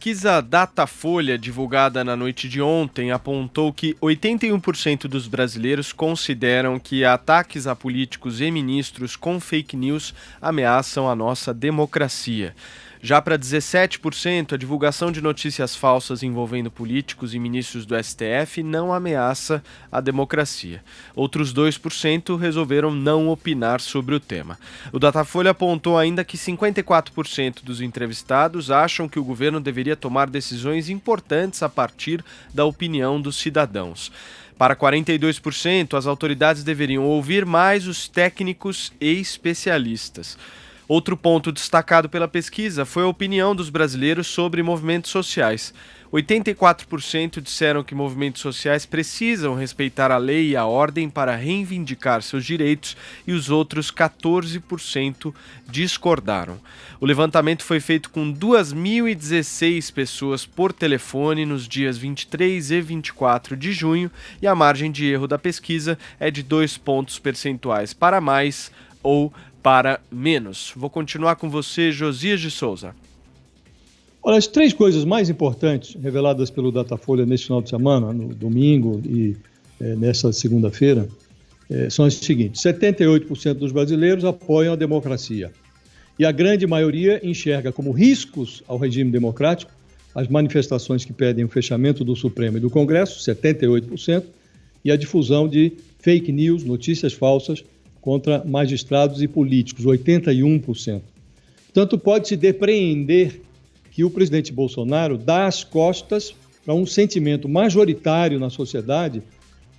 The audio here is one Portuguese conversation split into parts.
pesquisa Datafolha, divulgada na noite de ontem, apontou que 81% dos brasileiros consideram que ataques a políticos e ministros com fake news ameaçam a nossa democracia. Já para 17%, a divulgação de notícias falsas envolvendo políticos e ministros do STF não ameaça a democracia. Outros 2% resolveram não opinar sobre o tema. O Datafolha apontou ainda que 54% dos entrevistados acham que o governo deveria tomar decisões importantes a partir da opinião dos cidadãos. Para 42%, as autoridades deveriam ouvir mais os técnicos e especialistas. Outro ponto destacado pela pesquisa foi a opinião dos brasileiros sobre movimentos sociais. 84% disseram que movimentos sociais precisam respeitar a lei e a ordem para reivindicar seus direitos e os outros 14% discordaram. O levantamento foi feito com 2.016 pessoas por telefone nos dias 23 e 24 de junho e a margem de erro da pesquisa é de 2 pontos percentuais para mais ou para menos. Vou continuar com você, Josias de Souza. Olha, as 3 coisas mais importantes reveladas pelo Datafolha neste final de semana, no domingo e nessa segunda-feira, são as seguintes. 78% dos brasileiros apoiam a democracia. E a grande maioria enxerga como riscos ao regime democrático as manifestações que pedem o fechamento do Supremo e do Congresso, 78%, e a difusão de fake news, notícias falsas, contra magistrados e políticos, 81%. Portanto, pode-se depreender que o presidente Bolsonaro dá as costas para um sentimento majoritário na sociedade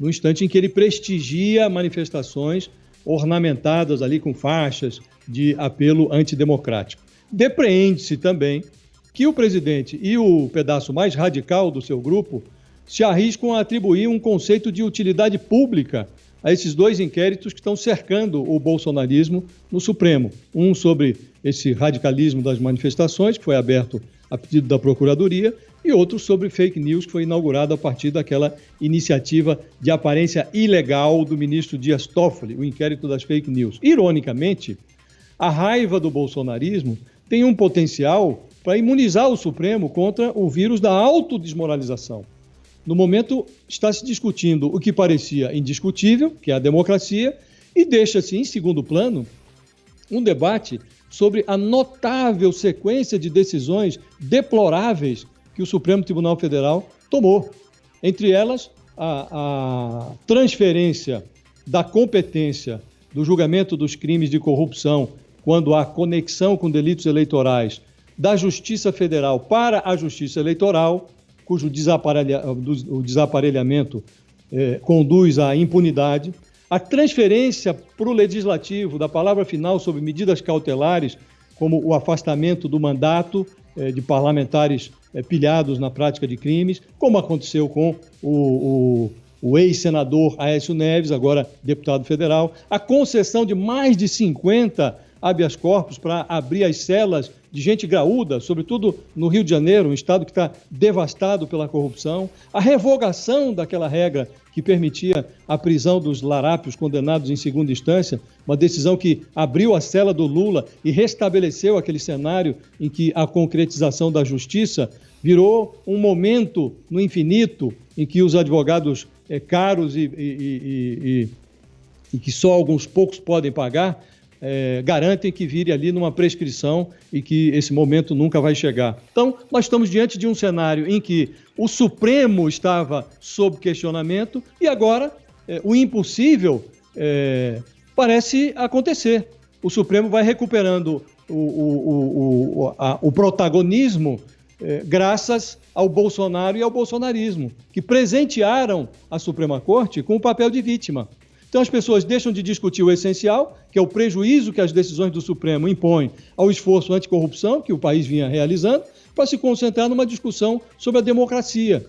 no instante em que ele prestigia manifestações ornamentadas ali com faixas de apelo antidemocrático. Depreende-se também que o presidente e o pedaço mais radical do seu grupo se arriscam a atribuir um conceito de utilidade pública a esses 2 inquéritos que estão cercando o bolsonarismo no Supremo. Um sobre esse radicalismo das manifestações, que foi aberto a pedido da Procuradoria, e outro sobre fake news, que foi inaugurado a partir daquela iniciativa de aparência ilegal do ministro Dias Toffoli, o inquérito das fake news. Ironicamente, a raiva do bolsonarismo tem um potencial para imunizar o Supremo contra o vírus da autodesmoralização. No momento, está se discutindo o que parecia indiscutível, que é a democracia, e deixa-se em segundo plano um debate sobre a notável sequência de decisões deploráveis que o Supremo Tribunal Federal tomou. Entre elas, a transferência da competência do julgamento dos crimes de corrupção, quando há conexão com delitos eleitorais, da Justiça Federal para a Justiça Eleitoral, cujo desaparelhamento conduz à impunidade, a transferência para o Legislativo da palavra final sobre medidas cautelares, como o afastamento do mandato de parlamentares pilhados na prática de crimes, como aconteceu com o ex-senador Aécio Neves, agora deputado federal, a concessão de mais de 50 habeas corpus para abrir as celas de gente graúda, sobretudo no Rio de Janeiro, um estado que está devastado pela corrupção, a revogação daquela regra que permitia a prisão dos larápios condenados em segunda instância, uma decisão que abriu a cela do Lula e restabeleceu aquele cenário em que a concretização da justiça virou um momento no infinito em que os advogados caros e que só alguns poucos podem pagar, garantem que vire ali numa prescrição e que esse momento nunca vai chegar. Então, nós estamos diante de um cenário em que o Supremo estava sob questionamento e agora o impossível parece acontecer. O Supremo vai recuperando o protagonismo graças ao Bolsonaro e ao bolsonarismo, que presentearam a Suprema Corte com o papel de vítima. Então as pessoas deixam de discutir o essencial, que é o prejuízo que as decisões do Supremo impõem ao esforço anticorrupção que o país vinha realizando, para se concentrar numa discussão sobre a democracia.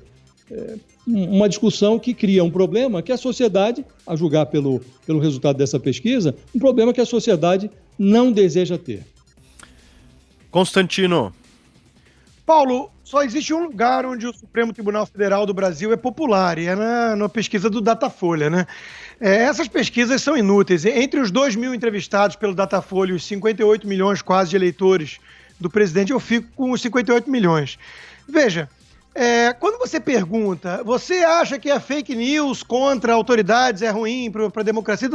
Uma discussão que cria um problema que a sociedade, a julgar pelo resultado dessa pesquisa, um problema que a sociedade não deseja ter. Constantino. Paulo, só existe um lugar onde o Supremo Tribunal Federal do Brasil é popular, e é na pesquisa do Datafolha, né? Essas pesquisas são inúteis. Entre os 2.000 entrevistados pelo Datafolha e os 58 milhões quase de eleitores do presidente, eu fico com os 58 milhões. Veja, quando você pergunta, você acha que a fake news contra autoridades é ruim para a democracia?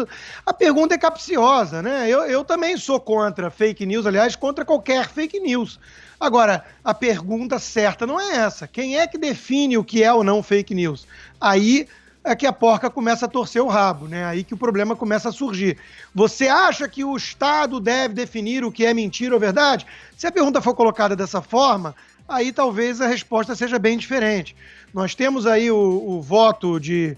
A pergunta é capciosa, né? Eu também sou contra fake news, aliás, contra qualquer fake news. Agora, a pergunta certa não é essa. Quem é que define o que é ou não fake news? Aí é que a porca começa a torcer o rabo, né? Aí que o problema começa a surgir. Você acha que o Estado deve definir o que é mentira ou verdade? Se a pergunta for colocada dessa forma, aí talvez a resposta seja bem diferente. Nós temos aí o voto de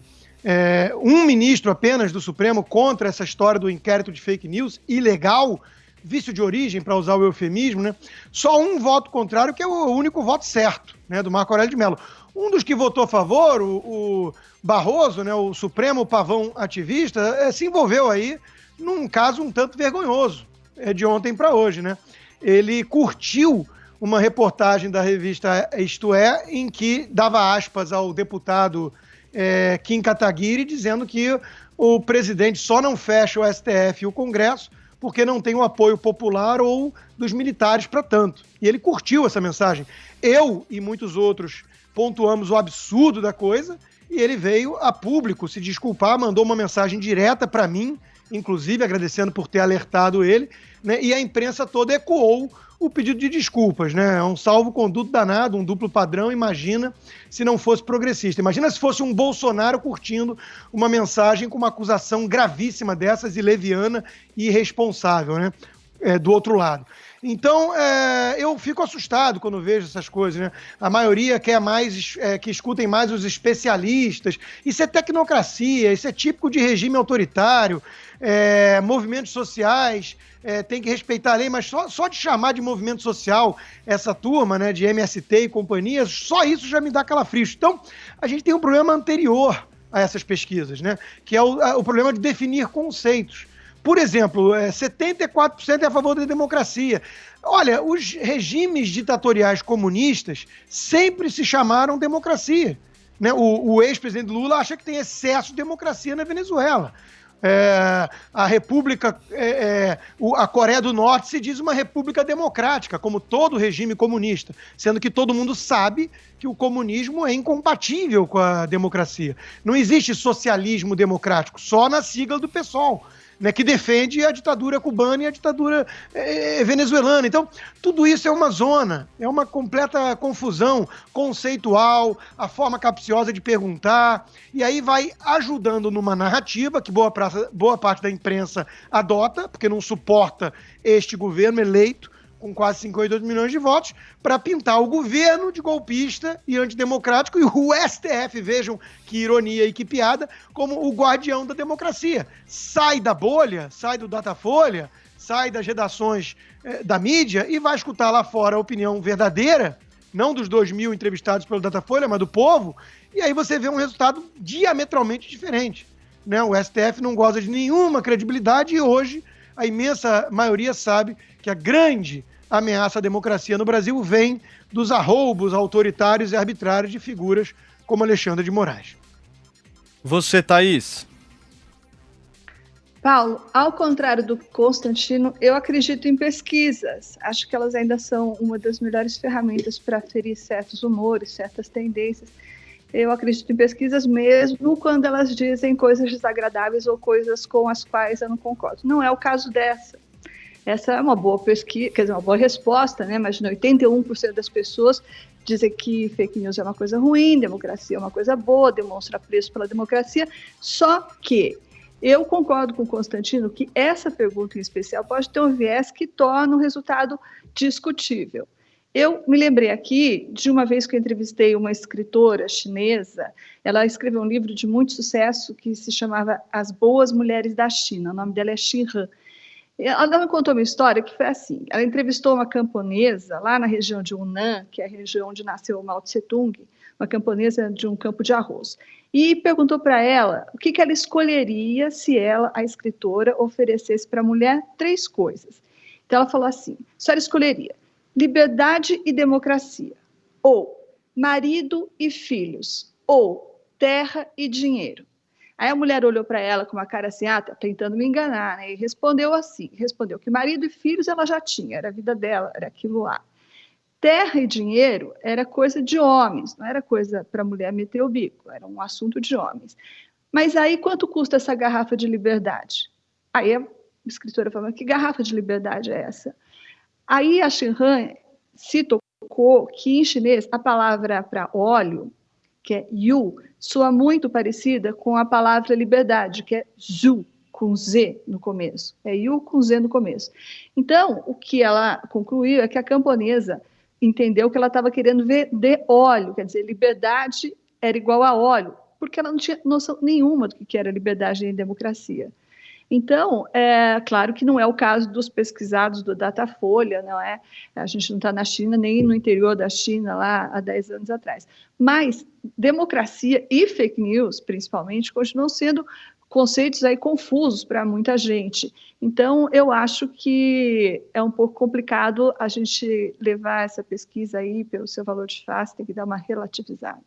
um ministro apenas do Supremo contra essa história do inquérito de fake news, ilegal, vício de origem, para usar o eufemismo, né? Só um voto contrário, que é o único voto certo, né, do Marco Aurélio de Mello. Um dos que votou a favor, o Barroso, né, o Supremo Pavão ativista, se envolveu aí num caso um tanto vergonhoso, de ontem para hoje, né? Ele curtiu uma reportagem da revista Isto É, em que dava aspas ao deputado Kim Kataguiri, dizendo que o presidente só não fecha o STF e o Congresso porque não tem o apoio popular ou dos militares para tanto. E ele curtiu essa mensagem. Eu e muitos outros pontuamos o absurdo da coisa e ele veio a público se desculpar, mandou uma mensagem direta para mim, inclusive agradecendo por ter alertado ele, né? E a imprensa toda ecoou o pedido de desculpas, né? É um salvo-conduto danado, um duplo padrão, imagina se não fosse progressista. Imagina se fosse um Bolsonaro curtindo uma mensagem com uma acusação gravíssima dessas e leviana e irresponsável, né? Do outro lado. Então, eu fico assustado quando vejo essas coisas, né? A maioria quer mais, que escutem mais os especialistas. Isso é tecnocracia, isso é típico de regime autoritário, movimentos sociais, tem que respeitar a lei, mas só de chamar de movimento social essa turma, né, de MST e companhia, só isso já me dá calafrios. Então, a gente tem um problema anterior a essas pesquisas, né, que é o problema de definir conceitos. Por exemplo, 74% é a favor da democracia. Olha, os regimes ditatoriais comunistas sempre se chamaram democracia, né? O ex-presidente Lula acha que tem excesso de democracia na Venezuela. A República, a Coreia do Norte se diz uma república democrática, como todo regime comunista, sendo que todo mundo sabe que o comunismo é incompatível com a democracia. Não existe socialismo democrático, só na sigla do PSOL, né, que defende a ditadura cubana e a ditadura venezuelana. Então, tudo isso é uma zona, é uma completa confusão conceitual, a forma capciosa de perguntar, e aí vai ajudando numa narrativa que boa parte da imprensa adota, porque não suporta este governo eleito, com quase 52 milhões de votos, para pintar o governo de golpista e antidemocrático, e o STF, vejam que ironia e que piada, como o guardião da democracia. Sai da bolha, sai do Datafolha, sai das redações da mídia e vai escutar lá fora a opinião verdadeira, não dos 2.000 entrevistados pelo Datafolha, mas do povo, e aí você vê um resultado diametralmente diferente, né? O STF não goza de nenhuma credibilidade e hoje a imensa maioria sabe que a grande ameaça à democracia no Brasil vem dos arroubos autoritários e arbitrários de figuras como Alexandre de Moraes. Você, Thaís? Paulo, ao contrário do Constantino, eu acredito em pesquisas. Acho que elas ainda são uma das melhores ferramentas para aferir certos humores, certas tendências. Eu acredito em pesquisas mesmo quando elas dizem coisas desagradáveis ou coisas com as quais eu não concordo. Não é o caso dessa. Essa é uma boa pesquisa, quer dizer, uma boa resposta, né? Imagina, 81% das pessoas dizem que fake news é uma coisa ruim, democracia é uma coisa boa, demonstra apreço pela democracia, só que eu concordo com o Constantino que essa pergunta em especial pode ter um viés que torna o resultado discutível. Eu me lembrei aqui de uma vez que eu entrevistei uma escritora chinesa, ela escreveu um livro de muito sucesso que se chamava As Boas Mulheres da China, o nome dela é Xin He. Ela me contou uma história que foi assim, ela entrevistou uma camponesa lá na região de Hunan, que é a região onde nasceu Mao Tse-tung, uma camponesa de um campo de arroz, e perguntou para ela o que ela escolheria se ela, a escritora, oferecesse para a mulher 3 coisas. Então ela falou assim, a senhora escolheria liberdade e democracia, ou marido e filhos, ou terra e dinheiro. Aí a mulher olhou para ela com uma cara assim, tá tentando me enganar, né? E respondeu assim, respondeu que marido e filhos ela já tinha, era a vida dela, era aquilo lá. terra e dinheiro era coisa de homens, não era coisa para a mulher meter o bico, era um assunto de homens. Mas aí, quanto custa essa garrafa de liberdade? Aí a escritora falou, que garrafa de liberdade é essa? Aí a Xin Han se tocou que em chinês a palavra para óleo, que é yu, soa muito parecida com a palavra liberdade, que é zhu, com Z no começo. É yu com Z no começo. Então, o que ela concluiu é que a camponesa entendeu que ela estava querendo ver de óleo, quer dizer, liberdade era igual a óleo, porque ela não tinha noção nenhuma do que era liberdade e democracia. Então, é claro que não é o caso dos pesquisados do Datafolha, não é? A gente não está na China, nem no interior da China, lá há 10 anos atrás. Mas democracia e fake news, principalmente, continuam sendo conceitos aí confusos para muita gente. Então, eu acho que é um pouco complicado a gente levar essa pesquisa aí pelo seu valor de face, tem que dar uma relativizada.